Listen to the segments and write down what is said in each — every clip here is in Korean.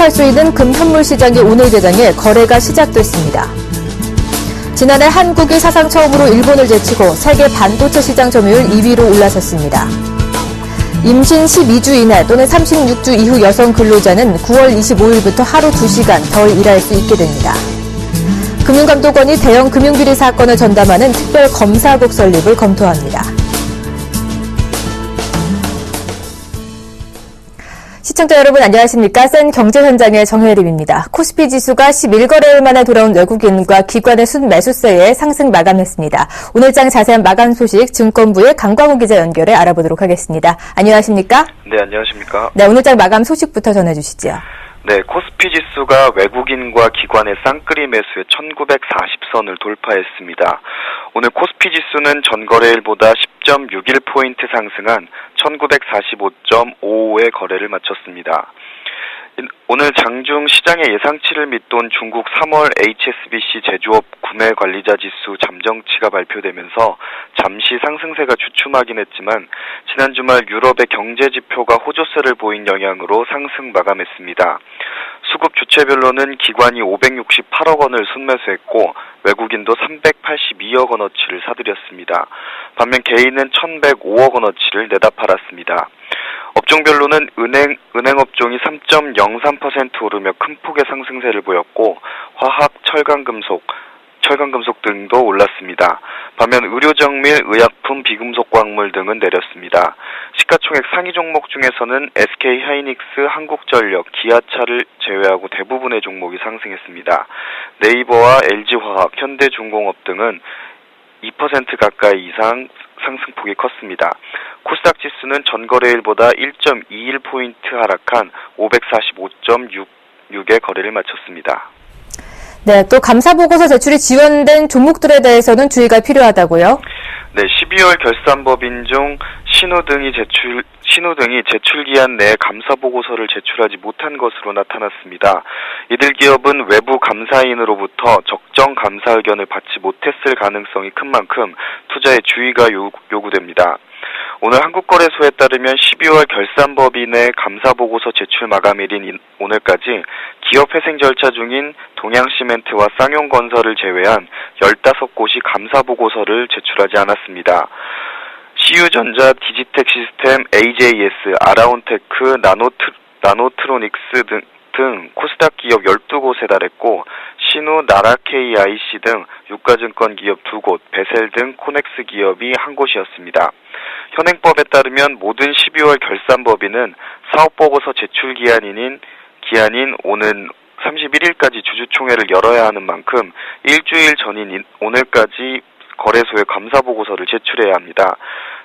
접할 수 있는 금현물 시장이 오늘 개장해 거래가 시작됐습니다. 지난해 한국이 사상 처음으로 일본을 제치고 세계 반도체 시장 점유율 2위로 올라섰습니다. 임신 12주 이내 또는 36주 이후 여성 근로자는 9월 25일부터 하루 2시간 덜 일할 수 있게 됩니다. 금융감독원이 대형 금융비리 사건을 전담하는 특별검사국 설립을 검토합니다. 시청자 여러분 안녕하십니까? 센 경제현장의 정혜림입니다. 코스피 지수가 11거래일 만에 돌아온 외국인과 기관의 순매수세에 상승 마감했습니다. 오늘장 자세한 마감 소식 증권부의 강광호 기자 연결해 알아보도록 하겠습니다. 안녕하십니까? 네, 안녕하십니까? 네, 오늘장 마감 소식부터 전해주시죠. 네, 코스피 지수가 외국인과 기관의 쌍끌이 매수에 1940선을 돌파했습니다. 오늘 코스피 지수는 전거래일보다 10.61포인트 상승한 1945.55의 거래를 마쳤습니다. 오늘 장중 시장의 예상치를 밑돈 중국 3월 HSBC 제조업 구매 관리자 지수 잠정치가 발표되면서 잠시 상승세가 주춤하긴 했지만 지난 주말 유럽의 경제 지표가 호조세를 보인 영향으로 상승 마감했습니다. 수급 주체별로는 기관이 568억 원을 순매수했고 외국인도 382억 원어치를 사들였습니다. 반면 개인은 1105억 원어치를 내다 팔았습니다. 업종별로는 은행업종이 3.03% 오르며 큰 폭의 상승세를 보였고 화학, 철강금속 등도 올랐습니다. 반면 의료정밀, 의약품, 비금속 광물 등은 내렸습니다. 시가총액 상위 종목 중에서는 SK하이닉스, 한국전력, 기아차를 제외하고 대부분의 종목이 상승했습니다. 네이버와 LG화학, 현대중공업 등은 2% 가까이 이상 상승폭이 컸습니다. 코스닥 지수는 전거래일보다 1.21포인트 하락한 545.66의 거래를 마쳤습니다. 네, 또 감사보고서 제출이 지연된 종목들에 대해서는 주의가 필요하다고요? 네, 12월 결산법인 중 신우 등이 제출 기한 내에 감사보고서를 제출하지 못한 것으로 나타났습니다. 이들 기업은 외부 감사인으로부터 적정 감사 의견을 받지 못했을 가능성이 큰 만큼 투자에 주의가 요구됩니다. 오늘 한국거래소에 따르면 12월 결산법인의 감사보고서 제출 마감일인 오늘까지 기업회생 절차 중인 동양시멘트와 쌍용건설을 제외한 15곳이 감사보고서를 제출하지 않았습니다. CU전자, 디지텍 시스템, AJS, 아라운테크, 나노트로닉스 등 코스닥 기업 12곳에 달했고 신우, 나라KIC 등 유가증권 기업 2곳, 베셀 등 코넥스 기업이 1곳이었습니다. 현행법에 따르면 모든 12월 결산법인은 사업보고서 제출 기한인 오는 31일까지 주주총회를 열어야 하는 만큼 일주일 전인 오늘까지 거래소에 감사보고서를 제출해야 합니다.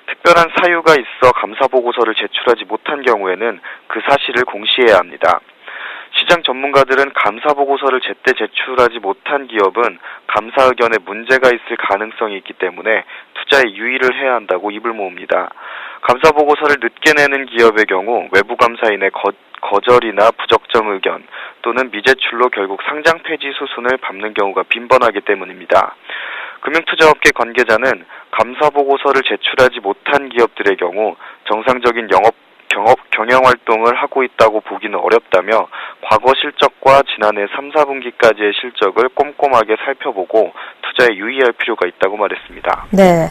특별한 사유가 있어 감사보고서를 제출하지 못한 경우에는 그 사실을 공시해야 합니다. 시장 전문가들은 감사보고서를 제때 제출하지 못한 기업은 감사 의견에 문제가 있을 가능성이 있기 때문에 투자에 유의를 해야 한다고 입을 모읍니다. 감사보고서를 늦게 내는 기업의 경우 외부감사인의 거절이나 부적정 의견 또는 미제출로 결국 상장 폐지 수순을 밟는 경우가 빈번하기 때문입니다. 금융투자업계 관계자는 감사보고서를 제출하지 못한 기업들의 경우 정상적인 경영활동을 하고 있다고 보기는 어렵다며 과거 실적과 지난해 3, 4분기까지의 실적을 꼼꼼하게 살펴보고 투자에 유의할 필요가 있다고 말했습니다. 네,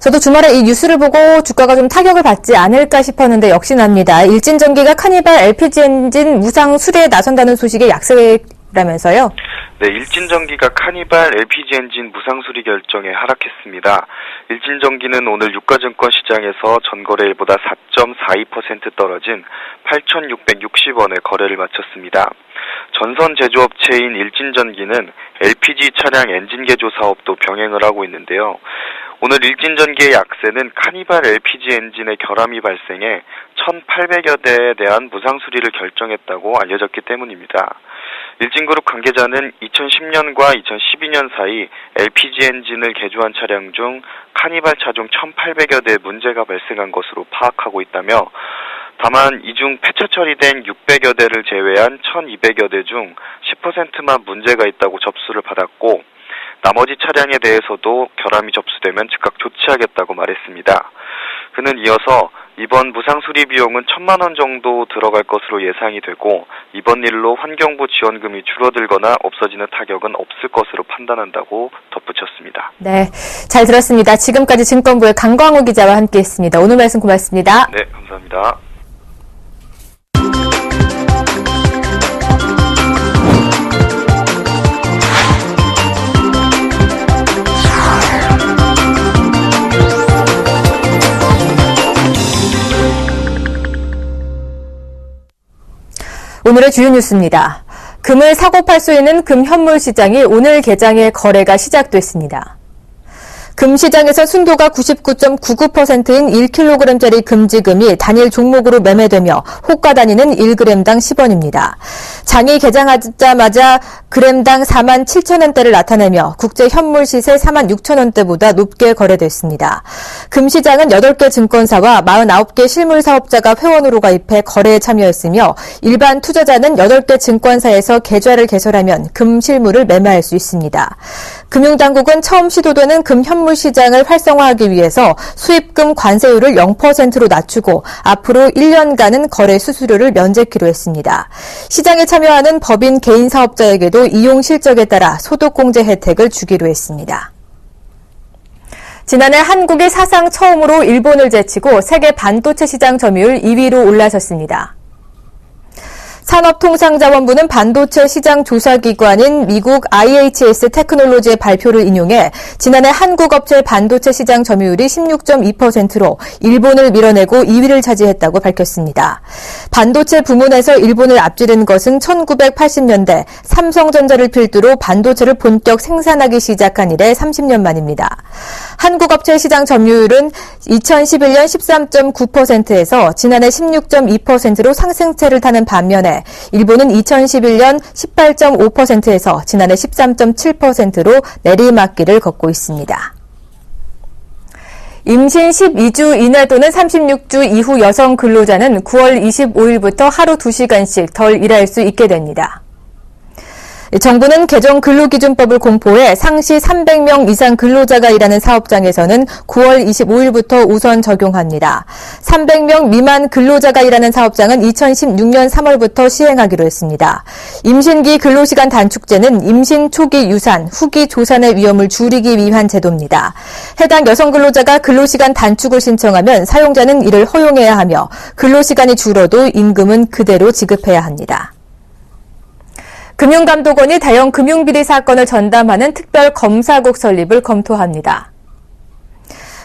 저도 주말에 이 뉴스를 보고 주가가 좀 타격을 받지 않을까 싶었는데 역시납니다. 일진전기가 카니발 LPG 엔진 무상 수리에 나선다는 소식에 약세라면서요? 네, 일진전기가 카니발 LPG 엔진 무상 수리 결정에 하락했습니다. 일진전기는 오늘 유가증권 시장에서 전거래일보다 4.42% 떨어진 8,660원에 거래를 마쳤습니다. 전선 제조업체인 일진전기는 LPG 차량 엔진 개조 사업도 병행을 하고 있는데요. 오늘 일진전기의 약세는 카니발 LPG 엔진의 결함이 발생해 1,800여 대에 대한 무상 수리를 결정했다고 알려졌기 때문입니다. 일진그룹 관계자는 2010년과 2012년 사이 LPG 엔진을 개조한 차량 중 카니발 차종 1,800여 대의 문제가 발생한 것으로 파악하고 있다며 다만 이 중 폐차 처리된 600여 대를 제외한 1,200여 대 중 10%만 문제가 있다고 접수를 받았고 나머지 차량에 대해서도 결함이 접수되면 즉각 조치하겠다고 말했습니다. 그는 이어서 이번 무상 수리 비용은 1,000만 원 정도 들어갈 것으로 예상이 되고 이번 일로 환경부 지원금이 줄어들거나 없어지는 타격은 없을 것으로 판단한다고 덧붙였습니다. 네, 잘 들었습니다. 지금까지 증권부의 강광우 기자와 함께했습니다. 오늘 말씀 고맙습니다. 네, 감사합니다. 오늘의 주요 뉴스입니다. 금을 사고 팔 수 있는 금 현물 시장이 오늘 개장해 거래가 시작됐습니다. 금 시장에서 순도가 99.99%인 1kg짜리 금지금이 단일 종목으로 매매되며 호가 단위는 1g당 10원입니다. 장이 개장하자마자 g당 47,000원대를 나타내며 국제 현물 시세 46,000원대보다 높게 거래됐습니다. 금 시장은 8개 증권사와 49개 실물 사업자가 회원으로 가입해 거래에 참여했으며 일반 투자자는 8개 증권사에서 계좌를 개설하면 금 실물을 매매할 수 있습니다. 금융당국은 처음 시도되는 금 현물 시장을 활성화하기 위해서 수입금 관세율을 0%로 낮추고 앞으로 1년간은 거래 수수료를 면제키로 했습니다. 시장에 참여하는 법인 개인 사업자에게도 이용 실적에 따라 소득공제 혜택을 주기로 했습니다. 지난해 한국이 사상 처음으로 일본을 제치고 세계 반도체 시장 점유율 2위로 올라섰습니다. 산업통상자원부는 반도체 시장 조사기관인 미국 IHS 테크놀로지의 발표를 인용해 지난해 한국 업체 반도체 시장 점유율이 16.2%로 일본을 밀어내고 2위를 차지했다고 밝혔습니다. 반도체 부문에서 일본을 앞지른 것은 1980년대 삼성전자를 필두로 반도체를 본격 생산하기 시작한 이래 30년 만입니다. 한국 업체 시장 점유율은 2011년 13.9%에서 지난해 16.2%로 상승세를 타는 반면에 일본은 2011년 18.5%에서 지난해 13.7%로 내리막길을 걷고 있습니다. 임신 12주 이내 또는 36주 이후 여성 근로자는 9월 25일부터 하루 2시간씩 덜 일할 수 있게 됩니다. 정부는 개정 근로기준법을 공포해 상시 300명 이상 근로자가 일하는 사업장에서는 9월 25일부터 우선 적용합니다. 300명 미만 근로자가 일하는 사업장은 2016년 3월부터 시행하기로 했습니다. 임신기 근로시간 단축제는 임신 초기 유산, 후기 조산의 위험을 줄이기 위한 제도입니다. 해당 여성 근로자가 근로시간 단축을 신청하면 사용자는 이를 허용해야 하며 근로시간이 줄어도 임금은 그대로 지급해야 합니다. 금융감독원이 대형 금융비리 사건을 전담하는 특별검사국 설립을 검토합니다.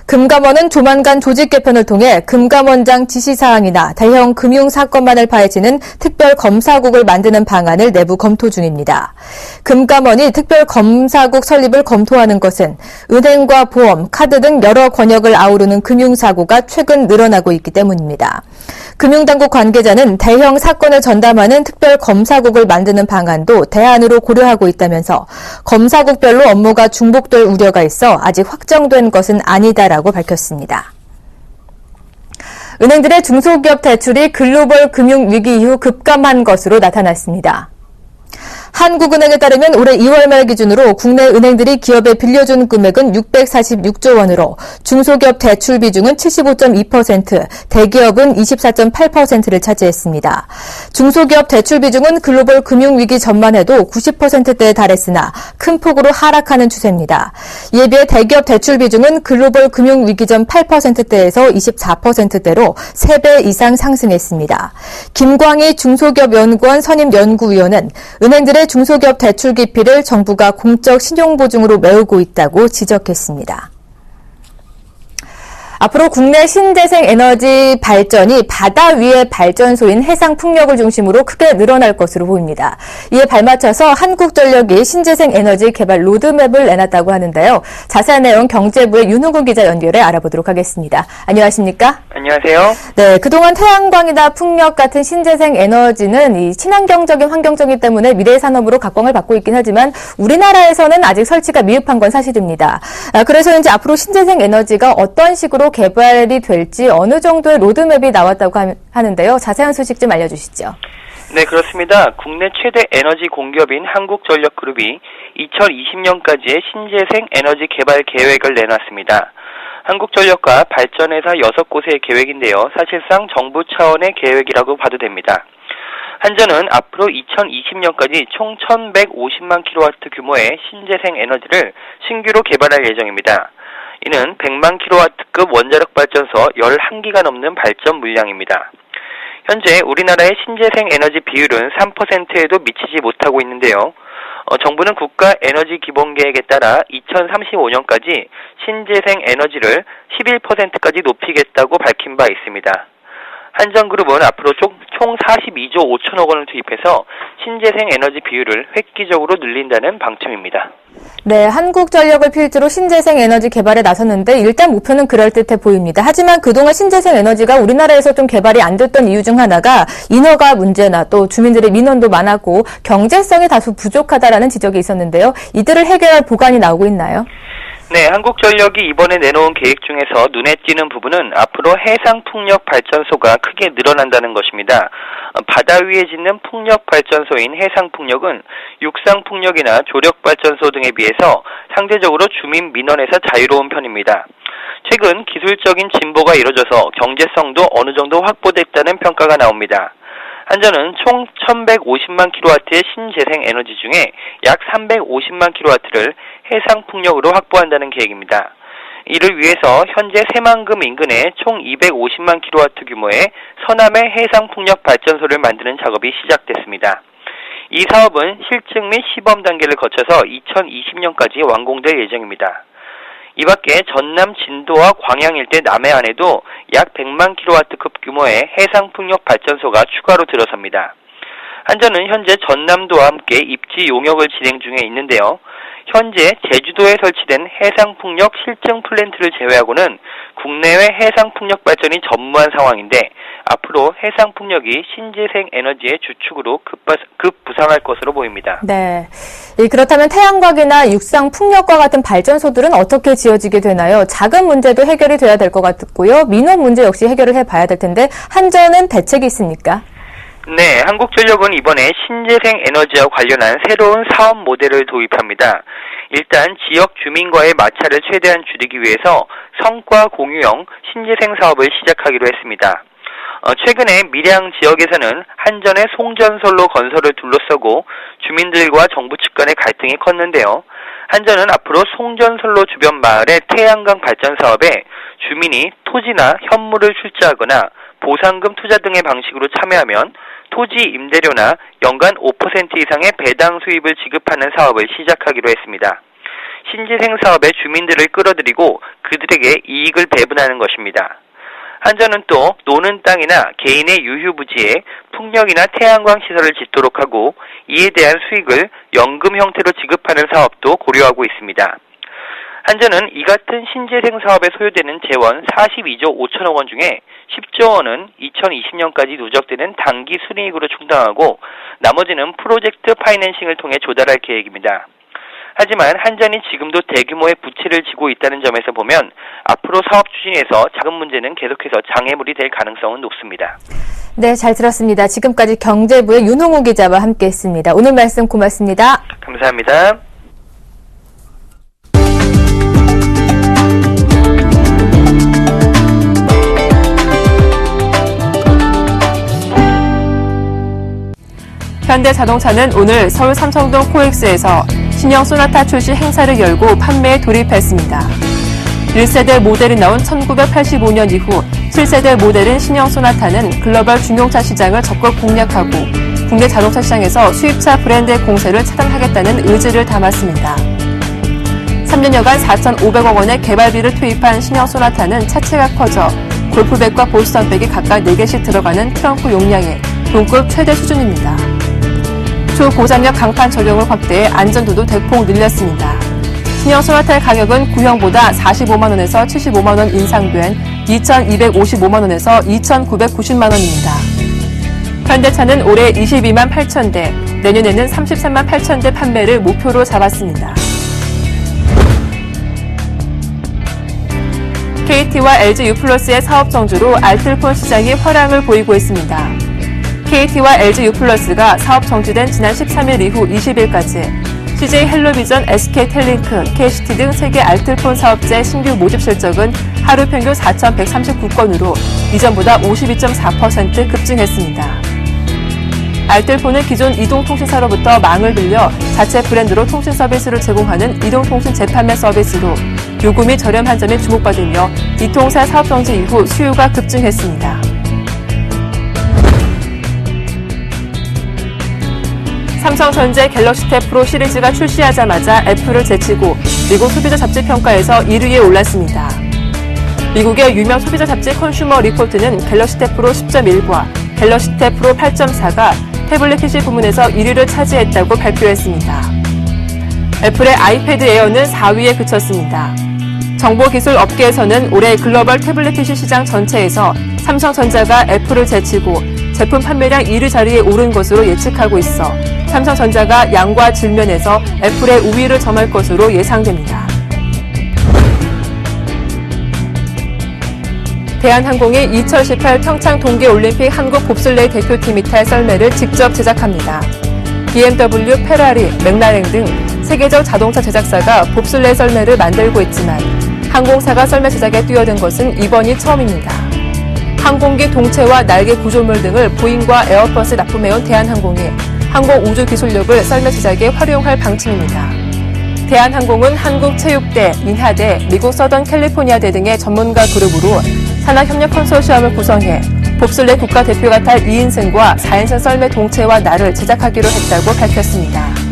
금감원은 조만간 조직 개편을 통해 금감원장 지시사항이나 대형 금융사건만을 파헤치는 특별검사국을 만드는 방안을 내부 검토 중입니다. 금감원이 특별검사국 설립을 검토하는 것은 은행과 보험, 카드 등 여러 권역을 아우르는 금융사고가 최근 늘어나고 있기 때문입니다. 금융당국 관계자는 대형 사건을 전담하는 특별검사국을 만드는 방안도 대안으로 고려하고 있다면서 검사국별로 업무가 중복될 우려가 있어 아직 확정된 것은 아니다라고 밝혔습니다. 은행들의 중소기업 대출이 글로벌 금융위기 이후 급감한 것으로 나타났습니다. 한국은행에 따르면 올해 2월 말 기준으로 국내 은행들이 기업에 빌려준 금액은 646조 원으로 중소기업 대출 비중은 75.2%, 대기업은 24.8%를 차지했습니다. 중소기업 대출 비중은 글로벌 금융위기 전만 해도 90%대에 달했으나 큰 폭으로 하락하는 추세입니다. 이에 비해 대기업 대출 비중은 글로벌 금융위기 전 8%대에서 24%대로 3배 이상 상승했습니다. 김광희 중소기업연구원 선임연구위원은 은행들의 중소기업 대출 기피를 정부가 공적 신용보증으로 메우고 있다고 지적했습니다. 앞으로 국내 신재생 에너지 발전이 바다 위의 발전소인 해상풍력을 중심으로 크게 늘어날 것으로 보입니다. 이에 발맞춰서 한국전력이 신재생 에너지 개발 로드맵을 내놨다고 하는데요. 자세한 내용 경제부의 윤호구 기자 연결해 알아보도록 하겠습니다. 안녕하십니까? 안녕하세요. 네, 그동안 태양광이나 풍력 같은 신재생 에너지는 이 친환경적인 환경적이기 때문에 미래의 산업으로 각광을 받고 있긴 하지만 우리나라에서는 아직 설치가 미흡한 건 사실입니다. 그래서 이제 앞으로 신재생 에너지가 어떤 식으로 개발이 될지 어느 정도의 로드맵이 나왔다고 하는데요. 자세한 소식 좀 알려주시죠. 네, 그렇습니다. 국내 최대 에너지 공기업인 한국전력그룹이 2020년까지의 신재생 에너지 개발 계획을 내놨습니다. 한국전력과 발전회사 6곳의 계획인데요. 사실상 정부 차원의 계획이라고 봐도 됩니다. 한전은 앞으로 2020년까지 총 1150만 킬로와트 규모의 신재생 에너지를 신규로 개발할 예정입니다. 이는 100만 킬로와트급 원자력 발전소 11기가 넘는 발전 물량입니다. 현재 우리나라의 신재생 에너지 비율은 3%에도 미치지 못하고 있는데요. 정부는 국가 에너지 기본 계획에 따라 2035년까지 신재생 에너지를 11%까지 높이겠다고 밝힌 바 있습니다. 한전그룹은 앞으로 총 42조 5천억 원을 투입해서 신재생 에너지 비율을 획기적으로 늘린다는 방침입니다. 네, 한국전력을 필두로 신재생 에너지 개발에 나섰는데 일단 목표는 그럴듯해 보입니다. 하지만 그동안 신재생 에너지가 우리나라에서 좀 개발이 안 됐던 이유 중 하나가 인허가 문제나 또 주민들의 민원도 많았고 경제성이 다소 부족하다라는 지적이 있었는데요. 이들을 해결할 보관이 나오고 있나요? 네, 한국전력이 이번에 내놓은 계획 중에서 눈에 띄는 부분은 앞으로 해상풍력 발전소가 크게 늘어난다는 것입니다. 바다 위에 짓는 풍력 발전소인 해상풍력은 육상풍력이나 조력발전소 등에 비해서 상대적으로 주민 민원에서 자유로운 편입니다. 최근 기술적인 진보가 이뤄져서 경제성도 어느 정도 확보됐다는 평가가 나옵니다. 한전은 총 1150만 킬로와트의 신재생 에너지 중에 약 350만 킬로와트를 해상풍력으로 확보한다는 계획입니다. 이를 위해서 현재 새만금 인근에 총 250만 킬로와트 규모의 서남해 해상풍력 발전소를 만드는 작업이 시작됐습니다. 이 사업은 실증 및 시범 단계를 거쳐서 2020년까지 완공될 예정입니다. 이 밖에 전남 진도와 광양 일대 남해안에도 약 100만 킬로와트급 규모의 해상풍력 발전소가 추가로 들어섭니다. 한전은 현재 전남도와 함께 입지 용역을 진행 중에 있는데요. 현재 제주도에 설치된 해상풍력 실증 플랜트를 제외하고는 국내외 해상풍력 발전이 전무한 상황인데 앞으로 해상풍력이 신재생 에너지의 주축으로 급부상할 것으로 보입니다. 네, 그렇다면 태양광이나 육상풍력과 같은 발전소들은 어떻게 지어지게 되나요? 자금 문제도 해결이 돼야 될 것 같고요. 민원 문제 역시 해결을 해봐야 될 텐데 한전은 대책이 있습니까? 네, 한국전력은 이번에 신재생 에너지와 관련한 새로운 사업 모델을 도입합니다. 일단 지역 주민과의 마찰을 최대한 줄이기 위해서 성과 공유형 신재생 사업을 시작하기로 했습니다. 최근에 밀양 지역에서는 한전의 송전선로 건설을 둘러싸고 주민들과 정부 측 간의 갈등이 컸는데요. 한전은 앞으로 송전선로 주변 마을의 태양광 발전 사업에 주민이 토지나 현물을 출자하거나 보상금 투자 등의 방식으로 참여하면 토지 임대료나 연간 5% 이상의 배당 수입을 지급하는 사업을 시작하기로 했습니다. 신재생 사업에 주민들을 끌어들이고 그들에게 이익을 배분하는 것입니다. 한전은 또 노는 땅이나 개인의 유휴부지에 풍력이나 태양광 시설을 짓도록 하고 이에 대한 수익을 연금 형태로 지급하는 사업도 고려하고 있습니다. 한전은 이 같은 신재생 사업에 소요되는 재원 42조 5천억 원 중에 10조 원은 2020년까지 누적되는 단기 순이익으로 충당하고 나머지는 프로젝트 파이낸싱을 통해 조달할 계획입니다. 하지만 한전이 지금도 대규모의 부채를 지고 있다는 점에서 보면 앞으로 사업 추진에서 자금 문제는 계속해서 장애물이 될 가능성은 높습니다. 네, 잘 들었습니다. 지금까지 경제부의 윤홍호 기자와 함께했습니다. 오늘 말씀 고맙습니다. 감사합니다. 현대자동차는 오늘 서울 삼성동 코엑스에서 신형 소나타 출시 행사를 열고 판매에 돌입했습니다. 1세대 모델이 나온 1985년 이후 7세대 모델인 신형 소나타는 글로벌 중용차 시장을 적극 공략하고 국내 자동차 시장에서 수입차 브랜드의 공세를 차단하겠다는 의지를 담았습니다. 3년여간 4,500억 원의 개발비를 투입한 신형 소나타는 차체가 커져 골프백과 보스턴백이 각각 4개씩 들어가는 트렁크 용량의 동급 최대 수준입니다. 초고장력 강판 적용을 확대해 안전도도 대폭 늘렸습니다. 신형 소나타의 가격은 구형보다 45만 원에서 75만 원 인상된 2,255만 원에서 2,990만 원입니다. 현대차는 올해 22만 8천 대, 내년에는 33만 8천 대 판매를 목표로 잡았습니다. KT와 LG U+의 사업 정주로 알뜰폰 시장이 활황을 보이고 있습니다. KT와 LG U+가 사업 정지된 지난 13일 이후 20일까지 CJ 헬로비전, SK텔링크, KCT 등 세계 알뜰폰 사업자의 신규 모집 실적은 하루 평균 4,139건으로 이전보다 52.4% 급증했습니다. 알뜰폰은 기존 이동통신사로부터 망을 빌려 자체 브랜드로 통신 서비스를 제공하는 이동통신 재판매 서비스로 요금이 저렴한 점에 주목받으며 이통사 사업 정지 이후 수요가 급증했습니다. 삼성전자 갤럭시 탭 프로 시리즈가 출시하자마자 애플을 제치고 미국 소비자 잡지 평가에서 1위에 올랐습니다. 미국의 유명 소비자 잡지 컨슈머 리포트는 갤럭시 탭 프로 10.1과 갤럭시 탭 프로 8.4가 태블릿 PC 부문에서 1위를 차지했다고 발표했습니다. 애플의 아이패드 에어는 4위에 그쳤습니다. 정보기술 업계에서는 올해 글로벌 태블릿 PC 시장 전체에서 삼성전자가 애플을 제치고 제품 판매량 1위 자리에 오른 것으로 예측하고 있어 삼성전자가 양과 질면에서 애플의 우위를 점할 것으로 예상됩니다. 대한항공이 2018 평창 동계올림픽 한국 봅슬레이 대표팀이 탈 썰매를 직접 제작합니다. BMW, 페라리, 맥라렌 등 세계적 자동차 제작사가 봅슬레이 썰매를 만들고 있지만 항공사가 썰매 제작에 뛰어든 것은 이번이 처음입니다. 항공기 동체와 날개 구조물 등을 보잉과 에어버스에 납품해온 대한항공이 항공우주기술력을 썰매 제작에 활용할 방침입니다. 대한항공은 한국체육대, 인하대, 미국 서던 캘리포니아대 등의 전문가 그룹으로 산학협력 컨소시엄을 구성해 봅슬레이 국가대표가 탈 2인승과 4인승 썰매 동체와 날을 제작하기로 했다고 밝혔습니다.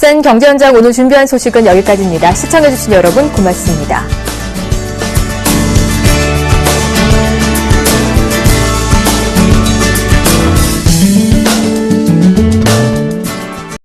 센 경제현장 오늘 준비한 소식은 여기까지입니다. 시청해주신 여러분 고맙습니다.